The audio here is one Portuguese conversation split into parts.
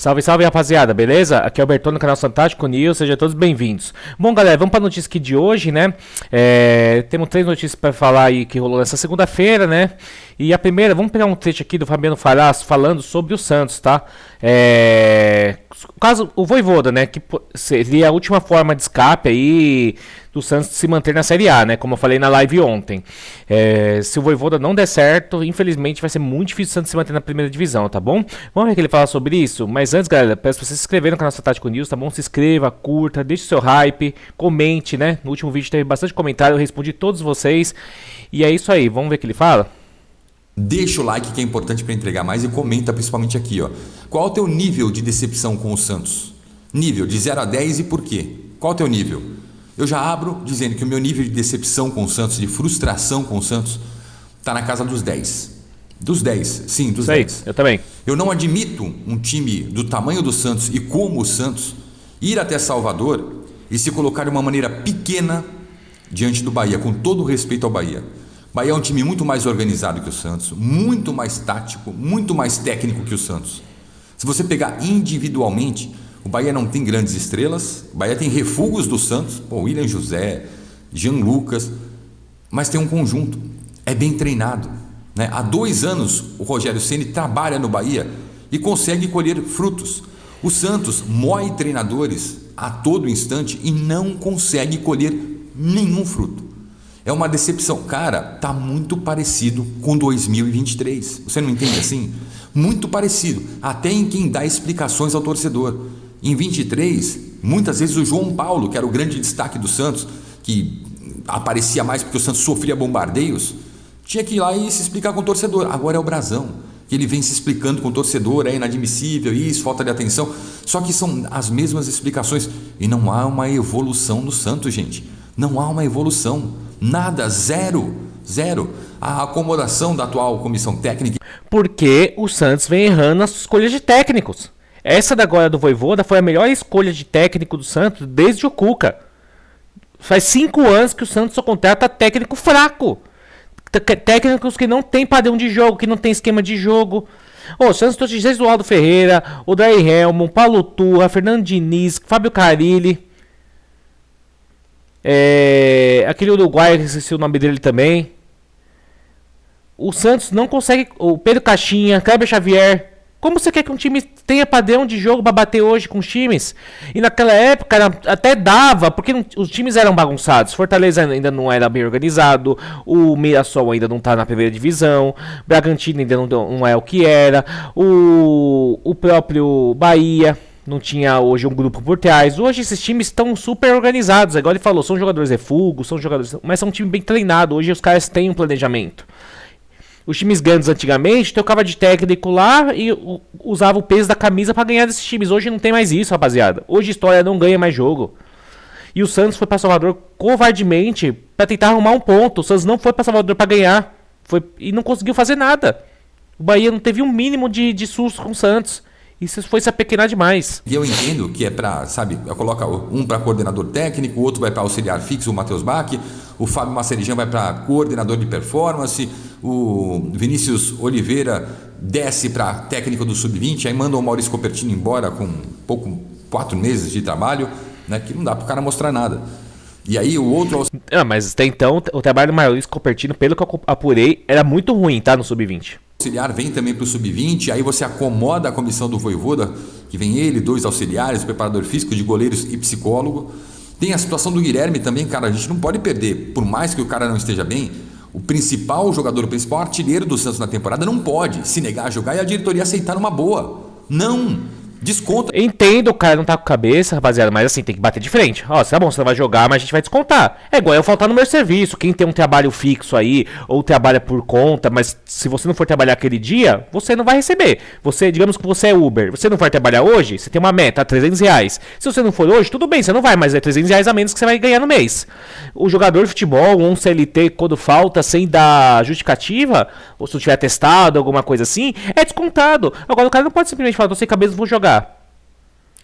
Salve, salve, rapaziada, beleza? Aqui é o Bertone do canal Fantástico News, sejam todos bem-vindos. Bom, galera, vamos para a notícia aqui de hoje, né? Temos 3 notícias para falar aí que rolou nessa segunda-feira, né? E a primeira, vamos pegar um trecho aqui do Fabiano Falaz falando sobre o Santos, tá? O caso, o Vojvoda, né? Que seria a última forma de escape aí do Santos se manter na Série A, né? Como eu falei na live ontem. Se o Vojvoda não der certo, infelizmente vai ser muito difícil o Santos se manter na primeira divisão, tá bom? Vamos ver o que ele fala sobre isso. Mas antes, galera, peço pra você se inscrever no canal Fantástico News, tá bom? Se inscreva, curta, deixe o seu hype, comente, né? No último vídeo teve bastante comentário, eu respondi todos vocês. E é isso aí, vamos ver o que ele fala? Deixa o like que é importante para entregar mais e comenta principalmente aqui, ó. Qual é o teu nível de decepção com o Santos? Nível de 0 a 10 e por quê? Qual é o teu nível? Eu já abro dizendo que o meu nível de decepção com o Santos, de frustração com o Santos, está na casa dos 10. Dos 10, sim, dos 10. Eu também. Eu não admito um time do tamanho do Santos e como o Santos ir até Salvador e se colocar de uma maneira pequena diante do Bahia, com todo o respeito ao Bahia. Bahia é um time muito mais organizado que o Santos, muito mais tático, muito mais técnico que o Santos. Se você pegar individualmente, o Bahia não tem grandes estrelas, o Bahia tem refugos do Santos, William José, Jean Lucas, mas tem um conjunto, é bem treinado, né? Há 2 anos o Rogério Ceni trabalha no Bahia e consegue colher frutos. O Santos moe treinadores a todo instante e não consegue colher nenhum fruto. É uma decepção. Cara, tá muito parecido com 2023. Você não entende assim? Muito parecido. Até em quem dá explicações ao torcedor. Em 23, muitas vezes o João Paulo, que era o grande destaque do Santos, que aparecia mais porque o Santos sofria bombardeios, tinha que ir lá e se explicar com o torcedor. Agora é o Brazão, que ele vem se explicando com o torcedor, é inadmissível, isso, falta de atenção. Só que são as mesmas explicações. E não há uma evolução no Santos, gente. Não há uma evolução. Nada, zero. A acomodação da atual comissão técnica. Porque o Santos vem errando nas escolhas de técnicos. Essa da agora do Vojvoda foi a melhor escolha de técnico do Santos desde o Cuca. Faz 5 anos que o Santos só contrata técnico fraco. Técnicos que não tem padrão de jogo, que não tem esquema de jogo. O Santos trouxe desde o Aldo Ferreira, o Daí Helmond, Paulo Turra, Fernando Diniz, Fábio Carille. Aquele uruguaio, esqueci o nome dele também. O Santos não consegue. O Pedro Caixinha, Kleber Xavier. Como você quer que um time tenha padrão de jogo para bater hoje com os times? E naquela época até dava, porque os times eram bagunçados. Fortaleza ainda não era bem organizado, o Mirassol ainda não está na primeira divisão, Bragantino ainda não é o que era, o próprio Bahia não tinha hoje um grupo por trás. Hoje esses times estão super organizados. Agora ele falou, são jogadores refugos, mas são um time bem treinado. Hoje os caras têm um planejamento. Os times grandes antigamente trocava de técnico lá e usava o peso da camisa para ganhar desses times. Hoje não tem mais isso, rapaziada. Hoje a história não ganha mais jogo. E o Santos foi para Salvador covardemente para tentar arrumar um ponto. O Santos não foi para Salvador para ganhar. E não conseguiu fazer nada. O Bahia não teve um mínimo de susto com o Santos. Isso foi se apequenar demais. E eu entendo que é para, coloca um para coordenador técnico, o outro vai para auxiliar fixo, o Matheus Bach, o Fábio Macerijan vai para coordenador de performance, o Vinícius Oliveira desce para técnico do Sub-20, aí manda o Maurício Copertino embora com 4 meses de trabalho, né, que não dá para o cara mostrar nada. E aí o outro... mas até então o trabalho do Maurício Copertino, pelo que eu apurei, era muito ruim, tá, no Sub-20. Auxiliar vem também para o Sub-20, aí você acomoda a comissão do Vojvoda, que vem ele, 2 auxiliares, preparador físico, de goleiros e psicólogo. Tem a situação do Guilherme também, cara, a gente não pode perder, por mais que o cara não esteja bem, o jogador principal, artilheiro do Santos na temporada, não pode se negar a jogar e a diretoria aceitar numa boa. Não! Desconta. Entendo, o cara não tá com cabeça, rapaziada, mas assim, tem que bater de frente. Ó, tá bom, você não vai jogar, mas a gente vai descontar. É igual eu faltar no meu serviço. Quem tem um trabalho fixo aí, ou trabalha por conta, mas se você não for trabalhar aquele dia, você não vai receber. Digamos que você é Uber, você não vai trabalhar hoje, você tem uma meta, R$300. Se você não for hoje, tudo bem, você não vai, mas é R$300 a menos que você vai ganhar no mês. O jogador de futebol, um CLT, quando falta, sem dar justificativa, ou se tiver testado, alguma coisa assim, é descontado. Agora o cara não pode simplesmente falar, tô sem cabeça, não vou jogar.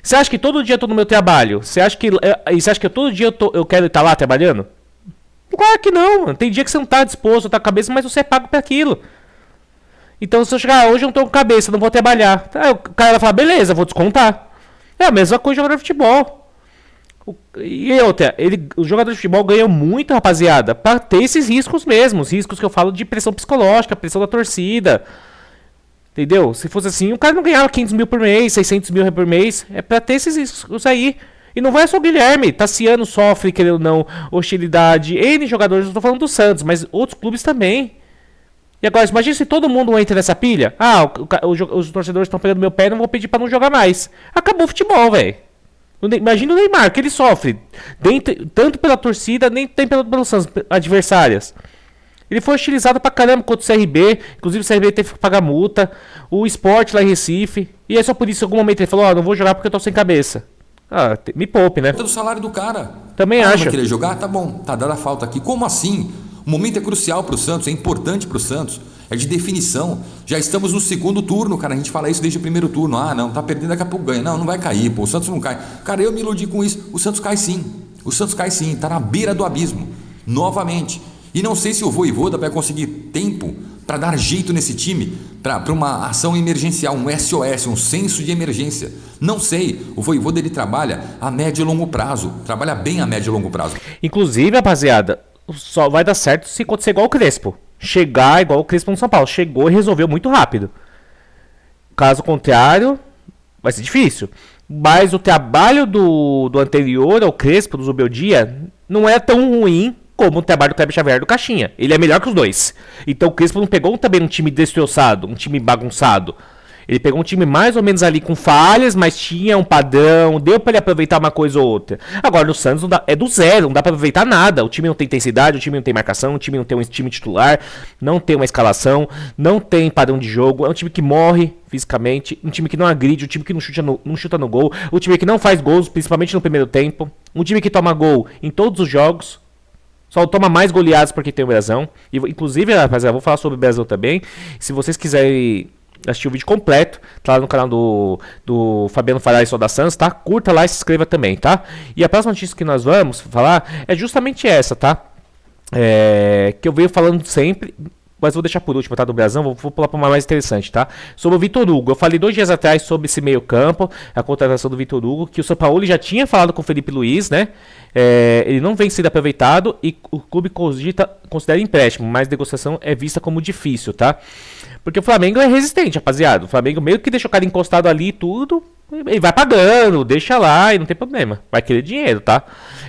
Você acha que todo dia eu tô no meu trabalho? Você acha que todo dia eu quero estar lá trabalhando? Claro que não, mano. Tem dia que você não tá disposto, tá com a cabeça, mas você é pago para aquilo. Então se eu chegar hoje eu não tô com cabeça, não vou trabalhar. Aí o cara vai falar, beleza, vou descontar. É a mesma coisa de jogador de futebol. E outra, os jogadores de futebol ganham muito, rapaziada, pra ter esses riscos mesmo. Os riscos que eu falo de pressão psicológica, pressão da torcida. Entendeu? Se fosse assim, o cara não ganhava 500 mil por mês, 600 mil por mês. É pra ter esses riscos aí. E não vai só o Guilherme. Tassiano sofre, querendo ou não, hostilidade. N jogadores, eu tô falando do Santos, mas outros clubes também. E agora, imagina se todo mundo entra nessa pilha. Ah, os torcedores estão pegando meu pé, não vou pedir pra não jogar mais. Acabou o futebol, velho. Imagina o Neymar, que ele sofre. Tanto pela torcida, nem tem pelos Santos adversárias. Ele foi hostilizado pra caramba contra o CRB. Inclusive o CRB teve que pagar multa. O Sport lá em Recife. E é só por isso que em algum momento ele falou, não vou jogar porque eu tô sem cabeça. Me poupe, né? Do salário do cara. Também acho. Vai querer jogar? Tá bom, tá dando a falta aqui. Como assim? O momento é crucial pro Santos, é importante pro Santos. É de definição. Já estamos no segundo turno, cara. A gente fala isso desde o primeiro turno. Não, tá perdendo, daqui a pouco ganha. Não vai cair, pô. O Santos não cai. Cara, eu me iludi com isso. O Santos cai sim. O Santos cai sim. Tá na beira do abismo. Novamente. E não sei se o Vojvoda vai conseguir tempo para dar jeito nesse time, para uma ação emergencial, um SOS, um senso de emergência. Não sei. O Vojvoda, ele trabalha a médio e longo prazo. Trabalha bem a médio e longo prazo. Inclusive, rapaziada, só vai dar certo se acontecer igual o Crespo. Chegar igual o Crespo no São Paulo. Chegou e resolveu muito rápido. Caso contrário, vai ser difícil. Mas o trabalho do anterior ao Crespo, do Zubeldia, não é tão ruim como o trabalho do Kleber Xavier do Caixinha. Ele é melhor que os dois. Então o Crespo não pegou também um time destroçado, um time bagunçado. Ele pegou um time mais ou menos ali com falhas, mas tinha um padrão, deu pra ele aproveitar uma coisa ou outra. Agora no Santos não dá, é do zero, não dá pra aproveitar nada. O time não tem intensidade, o time não tem marcação, o time não tem um time titular, não tem uma escalação, não tem padrão de jogo. É um time que morre fisicamente, um time que não agride, um time que não chuta no gol, um time que não faz gols, principalmente no primeiro tempo, um time que toma gol em todos os jogos. Só toma mais goleadas porque tem o Brasão. E, inclusive, rapaziada, vou falar sobre o Brasão também. Se vocês quiserem assistir o vídeo completo, tá lá no canal do Fabiano Farai Só da Santos, tá? Curta lá e se inscreva também, tá? E a próxima notícia que nós vamos falar é justamente essa, tá? Que eu venho falando sempre, mas vou deixar por último, tá? Do Brasão, vou pular para uma mais interessante, tá? Sobre o Vitor Hugo. Eu falei 2 dias atrás sobre esse meio campo, a contratação do Vitor Hugo, que o São Paulo já tinha falado com o Felipe Luiz, né? Ele não vem sendo aproveitado e o clube considera empréstimo, mas negociação é vista como difícil, tá? Porque o Flamengo é resistente, rapaziada. O Flamengo meio que deixa o cara encostado ali e tudo, ele vai pagando, deixa lá e não tem problema. Vai querer dinheiro, tá?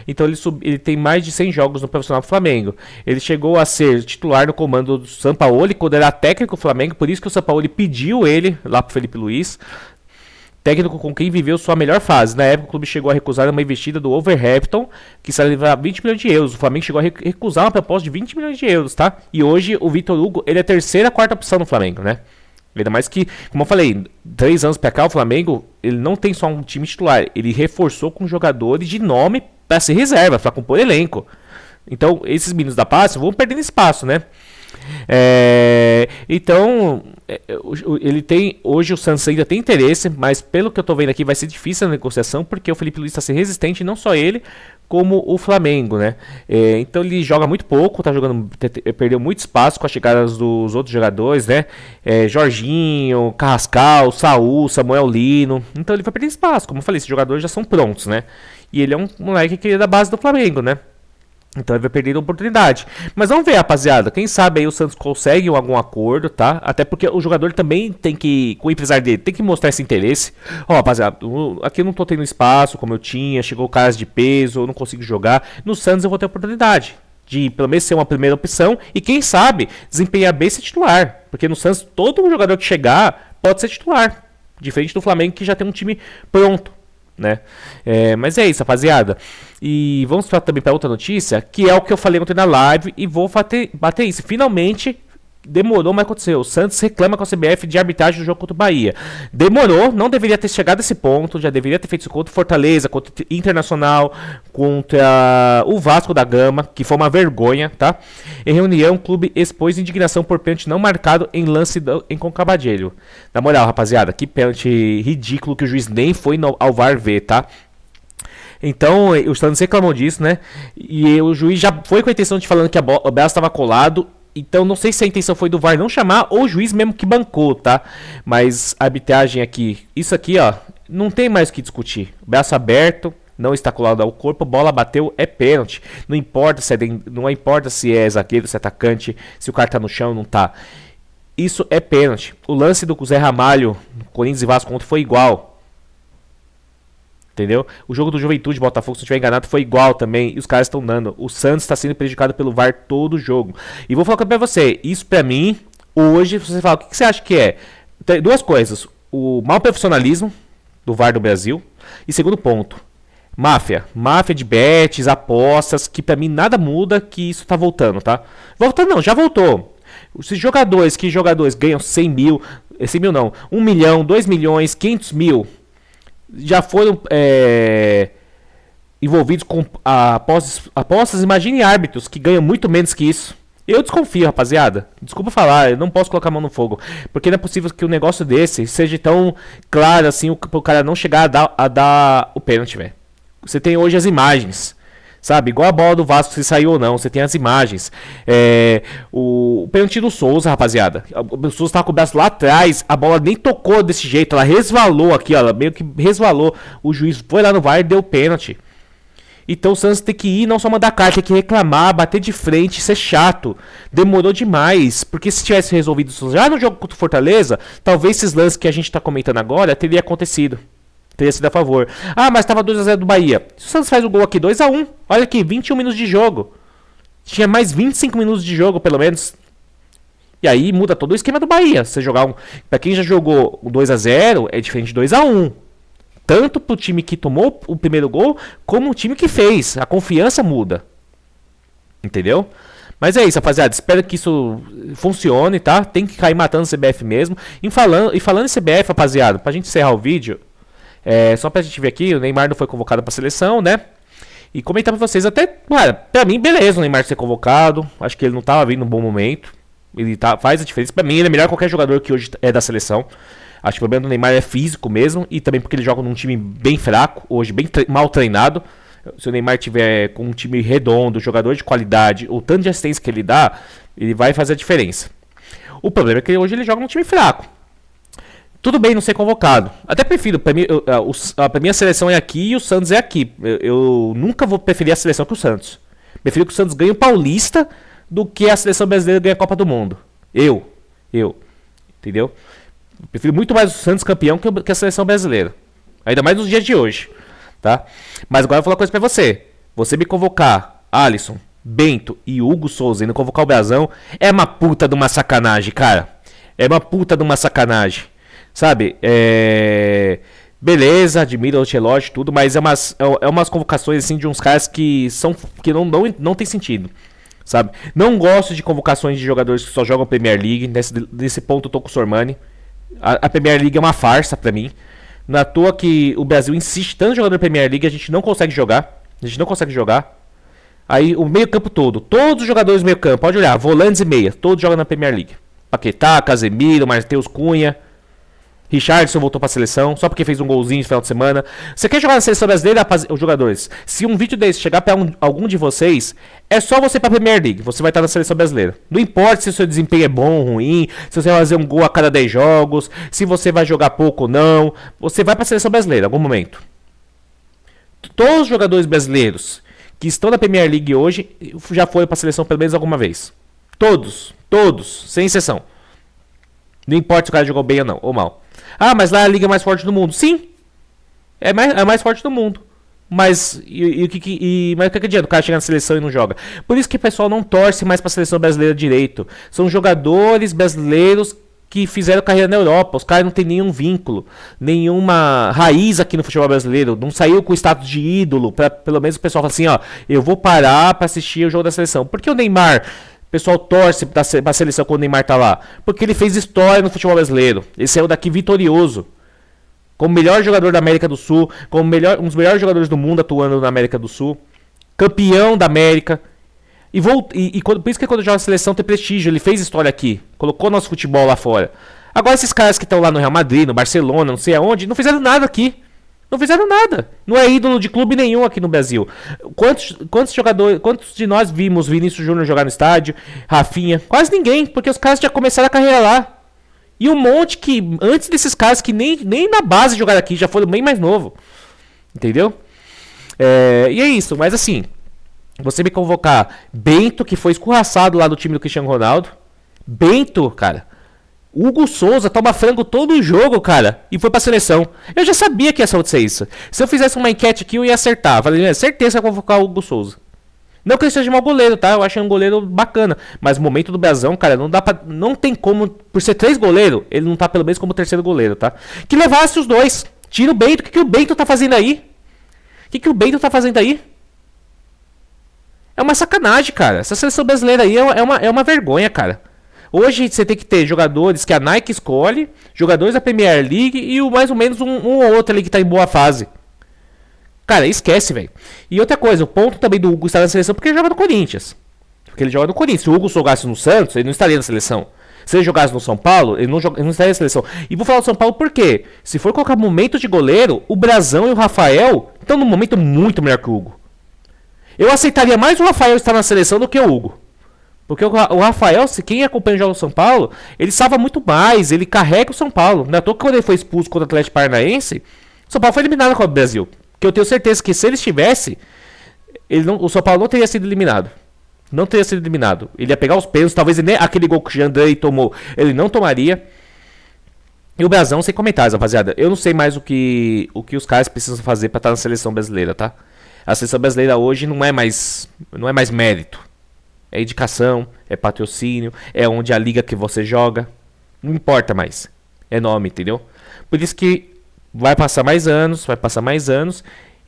Então ele tem mais de 100 jogos no profissional do Flamengo. Ele chegou a ser titular no comando do Sampaoli quando era técnico do Flamengo, por isso que o Sampaoli pediu ele lá pro Felipe Luiz. Técnico com quem viveu sua melhor fase. Na época, o clube chegou a recusar uma investida do Wolverhampton, que se levar 20 milhões de euros. O Flamengo chegou a recusar uma proposta de 20 milhões de euros, tá? E hoje, o Vitor Hugo, ele é a terceira, quarta opção no Flamengo, né? Ainda mais que, como eu falei, 3 anos pra cá, o Flamengo, ele não tem só um time titular. Ele reforçou com jogadores de nome pra ser reserva, pra compor elenco. Então, esses meninos da passe vão perdendo espaço, né? Então, ele tem. Hoje o Santos ainda tem interesse, mas pelo que eu tô vendo aqui vai ser difícil a negociação, porque o Felipe Luiz está sendo resistente, não só ele, como o Flamengo, né? Então ele joga muito pouco, perdeu muito espaço com as chegadas dos outros jogadores, né? Jorginho, Carrascal, Saul, Samuel Lino. Então ele vai perder espaço, como eu falei, esses jogadores já são prontos, né? E ele é um moleque que é da base do Flamengo, né? Então ele vai perder a oportunidade. Mas vamos ver, rapaziada. Quem sabe aí o Santos consegue algum acordo, tá? Até porque o jogador também tem que, com o empresário dele, tem que mostrar esse interesse. Ó, rapaziada, aqui eu não tô tendo espaço como eu tinha, chegou caras de peso, eu não consigo jogar. No Santos eu vou ter a oportunidade de pelo menos ser uma primeira opção e quem sabe desempenhar bem ser titular. Porque no Santos todo jogador que chegar pode ser titular. Diferente do Flamengo que já tem um time pronto, né? Mas é isso, rapaziada. E vamos falar também para outra notícia, que é o que eu falei ontem na live e vou bater isso. Finalmente demorou, mas aconteceu. O Santos reclama com a CBF de arbitragem do jogo contra o Bahia. Demorou, não deveria ter chegado a esse ponto, já deveria ter feito isso contra o Fortaleza, contra o Internacional, contra o Vasco da Gama, que foi uma vergonha, tá? Em reunião, o clube expôs indignação por pênalti não marcado em lance em Concabadilho. Na moral, rapaziada, que pênalti ridículo que o juiz nem foi ao VAR ver, tá? Então, o Santos reclamou disso, né? E o juiz já foi com a intenção de falando que o braço estava colado. Então não sei se a intenção foi do VAR não chamar ou o juiz mesmo que bancou, tá? Mas a arbitragem aqui, isso aqui, ó, não tem mais o que discutir. Braço aberto, não está colado ao corpo, bola bateu, é pênalti. Não importa se não importa se é zagueiro, se é atacante, se o cara tá no chão ou não tá. Isso é pênalti. O lance do Zé Ramalho, Corinthians e Vasco ontem foi igual. Entendeu? O jogo do Juventude, Botafogo, se não estiver enganado, foi igual também. E os caras estão dando. O Santos está sendo prejudicado pelo VAR todo o jogo. E vou falar pra você. Isso pra mim, hoje, você fala, o que você acha que é? Tem duas coisas. O mau profissionalismo do VAR do Brasil. E segundo ponto. Máfia. Máfia de bets, apostas. Que pra mim nada muda que isso tá voltando, tá? Voltando não, já voltou. Esses jogadores ganham 100 mil. 100 mil não. 1 milhão, 2 milhões, 500 mil. Já foram envolvidos com apostas, imagine árbitros que ganham muito menos que isso. Eu desconfio, rapaziada. Desculpa falar, eu não posso colocar a mão no fogo. Porque não é possível que um negócio desse seja tão claro assim, o cara não chegar a dar o pênalti, velho. Você tem hoje as imagens, sabe? Igual a bola do Vasco, se saiu ou não, você tem as imagens. O pênalti do Souza, rapaziada. O Souza tava com o braço lá atrás, a bola nem tocou desse jeito, ela resvalou aqui, ó, ela meio que resvalou. O juiz foi lá no VAR e deu pênalti. Então o Santos tem que ir, não só mandar carta, tem que reclamar, bater de frente, ser chato. Demorou demais, porque se tivesse resolvido isso já no jogo contra o Fortaleza, talvez esses lances que a gente tá comentando agora teria acontecido. Teria sido a favor. Ah, mas tava 2-0 do Bahia. Se o Santos faz o gol aqui, 2-1. Olha aqui, 21 minutos de jogo. Tinha mais 25 minutos de jogo, pelo menos. E aí muda todo o esquema do Bahia. Você jogar pra quem já jogou o 2-0, é diferente de 2-1. Tanto pro time que tomou o primeiro gol, como o time que fez. A confiança muda. Entendeu? Mas é isso, rapaziada. Espero que isso funcione, tá? Tem que cair matando o CBF mesmo. E falando em CBF, rapaziada, pra gente encerrar o vídeo... só pra gente ver aqui, o Neymar não foi convocado pra seleção, né? E comentar pra vocês, até, cara, pra mim, beleza o Neymar ser convocado. Acho que ele não tava vindo num bom momento. Ele faz a diferença. Pra mim, ele é melhor que qualquer jogador que hoje é da seleção. Acho que o problema do Neymar é físico mesmo. E também porque ele joga num time bem fraco, hoje, bem mal treinado. Se o Neymar tiver com um time redondo, jogador de qualidade, o tanto de assistência que ele dá, ele vai fazer a diferença. O problema é que hoje ele joga num time fraco. Tudo bem não ser convocado. Até prefiro. Pra mim a seleção é aqui e o Santos é aqui. Eu nunca vou preferir a seleção que o Santos. Prefiro que o Santos ganhe o Paulista do que a seleção brasileira ganhe a Copa do Mundo. Eu. Entendeu? Prefiro muito mais o Santos campeão que a seleção brasileira. Ainda mais nos dias de hoje. Tá? Mas agora eu vou falar uma coisa pra você. Você me convocar Alisson, Bento e Hugo Souza e não convocar o Brasão é uma puta de uma sacanagem, cara. É uma puta de uma sacanagem. Sabe, beleza, admiro o Ancelotti, tudo, mas é umas convocações assim de uns caras que não tem sentido, sabe? Não gosto de convocações de jogadores que só jogam Premier League, nesse ponto eu tô com o Sormani. A Premier League é uma farsa pra mim. Não é à toa que o Brasil insiste tanto em jogador da Premier League, a gente não consegue jogar. Aí o meio campo todo, todos os jogadores do meio campo, pode olhar, volantes e meia, todos jogam na Premier League. Paquetá, Casemiro, Matheus Cunha... Richardson voltou pra seleção, só porque fez um golzinho no final de semana. Você quer jogar na seleção brasileira, os jogadores? Se um vídeo desse chegar pra algum de vocês, é só você ir pra Premier League, você vai estar na seleção brasileira. Não importa se o seu desempenho é bom ou ruim, se você vai fazer um gol a cada 10 jogos, se você vai jogar pouco ou não, você vai pra seleção brasileira em algum momento. Todos os jogadores brasileiros que estão na Premier League hoje já foram pra seleção pelo menos alguma vez. Todos, sem exceção. Não importa se o cara jogou bem ou não, ou mal. Ah, mas lá é a liga mais forte do mundo. Sim, é mais forte do mundo. Mas o que adianta o cara chegar na seleção e não joga? Por isso que o pessoal não torce mais pra seleção brasileira direito. São jogadores brasileiros que fizeram carreira na Europa. Os caras não tem nenhum vínculo, nenhuma raiz aqui no futebol brasileiro. Não saiu com o status de ídolo. Pelo menos o pessoal fala assim, ó, eu vou parar pra assistir o jogo da seleção. Por que o Neymar... O pessoal torce pra seleção quando o Neymar tá lá? Porque ele fez história no futebol brasileiro. Ele saiu daqui vitorioso. Como melhor jogador da América do Sul. Como um dos melhores jogadores do mundo atuando na América do Sul. Campeão da América. Por isso que quando joga na seleção tem prestígio. Ele fez história aqui. Colocou nosso futebol lá fora. Agora esses caras que estão lá no Real Madrid, no Barcelona, não sei aonde, não fizeram nada aqui. Não fizeram nada. Não é ídolo de clube nenhum aqui no Brasil. Quantos jogadores, quantos de nós vimos Vinícius Júnior jogar no estádio, Rafinha? Quase ninguém, porque os caras já começaram a carreira lá. E um monte que, antes desses caras que nem na base jogaram aqui, já foram bem mais novo. Entendeu? E é isso, mas assim, você me convocar Bento, que foi escorraçado lá do time do Cristiano Ronaldo. Bento, cara. Hugo Souza toma frango todo jogo, cara, e foi pra seleção. Eu já sabia que ia acontecer isso. Se eu fizesse uma enquete aqui, eu ia acertar. Falei, certeza que eu vou convocar o Hugo Souza. Não que ele seja mau goleiro, tá? Eu acho um goleiro bacana. Mas o momento do Brasão, cara, não tem como. Por ser 3 goleiros, ele não tá pelo menos como terceiro goleiro, tá? Que levasse os dois. Tira o Bento. O que o Bento tá fazendo aí? O que o Bento tá fazendo aí? É uma sacanagem, cara. Essa seleção brasileira aí é uma vergonha, cara. Hoje você tem que ter jogadores que a Nike escolhe, jogadores da Premier League e mais ou menos um ou outro ali que tá em boa fase. Cara, esquece, velho. E outra coisa, o ponto também do Hugo estar na seleção porque ele joga no Corinthians. Porque ele joga no Corinthians. Se o Hugo jogasse no Santos, ele não estaria na seleção. Se ele jogasse no São Paulo, ele não estaria na seleção. E vou falar do São Paulo por quê? Se for colocar momento de goleiro, o Brasão e o Rafael estão num momento muito melhor que o Hugo. Eu aceitaria mais o Rafael estar na seleção do que o Hugo. Porque o Rafael, se quem acompanha o jogo do São Paulo, ele salva muito mais, ele carrega o São Paulo. Não é à toa que quando ele foi expulso contra o Atlético Paranaense, o São Paulo foi eliminado contra o Brasil. Que eu tenho certeza que se ele estivesse, o São Paulo não teria sido eliminado. Não teria sido eliminado. Ele ia pegar os pênaltis, talvez aquele gol que o Jandrei tomou, ele não tomaria. E o Brasão, sem comentários, rapaziada. Eu não sei mais o que os caras precisam fazer pra estar na seleção brasileira, tá? A seleção brasileira hoje não é mais mérito. É indicação, é patrocínio, é onde a liga que você joga. Não importa mais. É nome, entendeu? Por isso que vai passar mais anos.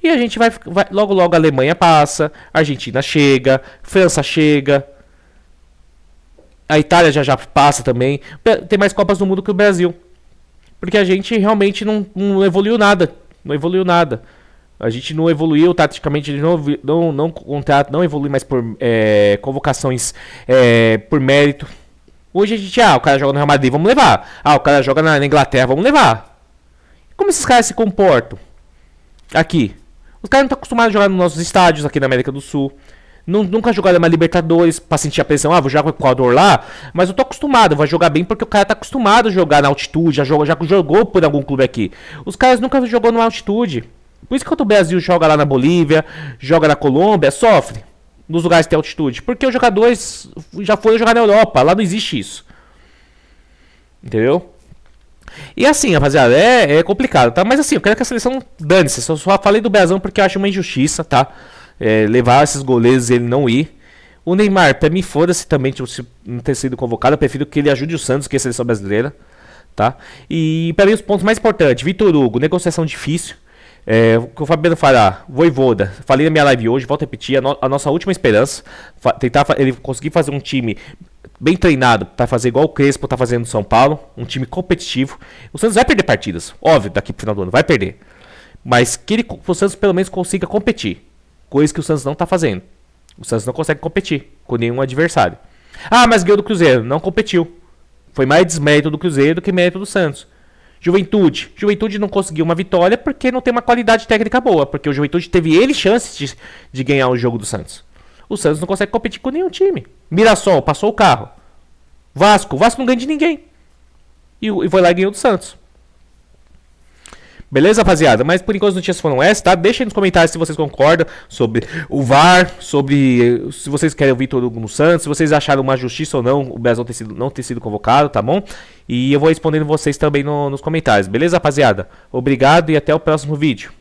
E a gente vai logo a Alemanha passa, a Argentina chega, França chega. A Itália já passa também. Tem mais Copas do Mundo que o Brasil. Porque a gente realmente não evoluiu nada. Não evoluiu nada. A gente não evoluiu taticamente, não evolui mais por convocações por mérito. Hoje a gente, o cara joga no Real Madrid, vamos levar. O cara joga na Inglaterra, vamos levar. Como esses caras se comportam aqui? Os caras não estão acostumados a jogar nos nossos estádios aqui na América do Sul. Nunca jogaram uma Libertadores pra sentir a pressão. Vou jogar com o Equador lá, mas eu tô acostumado. Vou jogar bem porque o cara tá acostumado a jogar na altitude, já jogou por algum clube aqui. Os caras nunca jogou na altitude. Por isso que quando o Brasil joga lá na Bolívia, joga na Colômbia, sofre nos lugares que tem altitude. Porque os jogadores já foram jogar na Europa, lá não existe isso. Entendeu? E assim, rapaziada, é complicado, tá? Mas assim, eu quero que a seleção dane-se. Só falei do Brasão porque eu acho uma injustiça, tá? Levar esses goleiros e ele não ir. O Neymar, pra mim, foda-se também não ter sido convocado. Eu prefiro que ele ajude o Santos, que é a seleção brasileira, tá? E pra mim, os pontos mais importantes: Vitor Hugo, negociação difícil. O que o Fabiano fará? Voivoda. Falei na minha live hoje, volto a repetir, a nossa última esperança. Tentar ele conseguir fazer um time bem treinado para fazer igual o Crespo tá fazendo no São Paulo. Um time competitivo. O Santos vai perder partidas, óbvio, daqui pro final do ano, vai perder. Mas que o Santos pelo menos consiga competir. Coisa que o Santos não tá fazendo. O Santos não consegue competir com nenhum adversário. Mas ganhou do Cruzeiro, não competiu. Foi mais desmérito do Cruzeiro do que mérito do Santos. Juventude não conseguiu uma vitória porque não tem uma qualidade técnica boa. Porque o Juventude teve chances de ganhar o jogo do Santos. O Santos não consegue competir com nenhum time. Mirassol passou o carro. Vasco não ganha de ninguém. E foi lá e ganhou do Santos. Beleza, rapaziada? Mas por enquanto as notícias foram essas, tá? Deixa aí nos comentários se vocês concordam sobre o VAR, sobre se vocês querem o Vitor Hugo no Santos, se vocês acharam uma justiça ou não o Brasil não ter sido convocado, tá bom? E eu vou respondendo vocês também nos comentários, beleza, rapaziada? Obrigado e até o próximo vídeo.